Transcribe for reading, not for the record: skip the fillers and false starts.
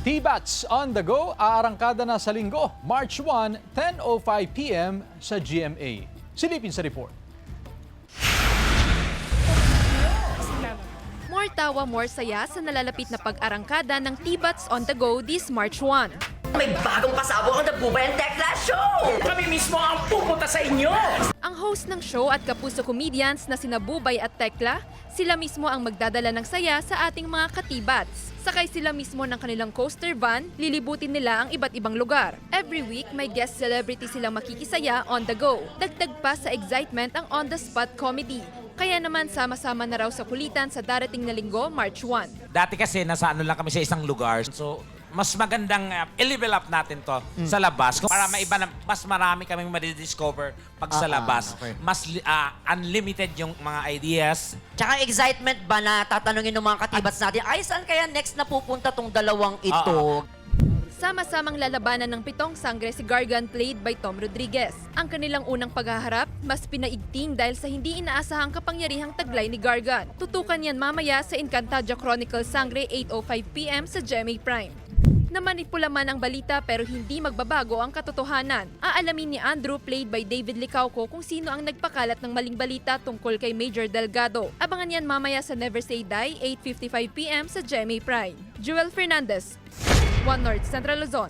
T-Bats on the go, aarangkada na sa linggo, March 1, 10:05 p.m. sa GMA. Silipin sa report. More tawa, more saya sa nalalapit na pag-arangkada ng T-Bats on the go this March 1. May bagong pasabog ang The Bubay and Tekla Show! Kami mismo ang pupunta sa inyo! Ang host ng show at kapuso comedians na sina Bubay at Tekla, sila mismo ang magdadala ng saya sa ating mga katibats. Sakay sila mismo ng kanilang coaster van, lilibutin nila ang iba't ibang lugar. Every week, may guest celebrity silang makikisaya on the go. Dagdag pa sa excitement ang on-the-spot comedy. Kaya naman sama-sama na raw sa kulitan sa darating na linggo, March 1. Dati kasi nasa ano lang kami sa isang lugar. So, mas magandang i-level up natin to sa labas. Para maiba na, mas marami kaming madidiscover pag sa labas. Okay. Mas unlimited yung mga ideas. Tsaka excitement ba na tatanungin ng mga katibats natin, ay saan kaya next na pupunta tong dalawang ito? Sama-samang lalabanan ng pitong sangre si Gargan played by Tom Rodriguez. Ang kanilang unang paghaharap, mas pinaigting dahil sa hindi inaasahang kapangyarihang taglay ni Gargan. Tutukan yan mamaya sa Encantadia Chronicles Sangre 8:05 p.m. sa GMA Prime. Namanipula man ang balita pero hindi magbabago ang katotohanan. Aalamin ni Andrew played by David Licauco kung sino ang nagpakalat ng maling balita tungkol kay Major Delgado. Abangan yan mamaya sa Never Say Die 8:55 p.m. sa GMA Prime. Joel Fernandez, One North Central Luzon.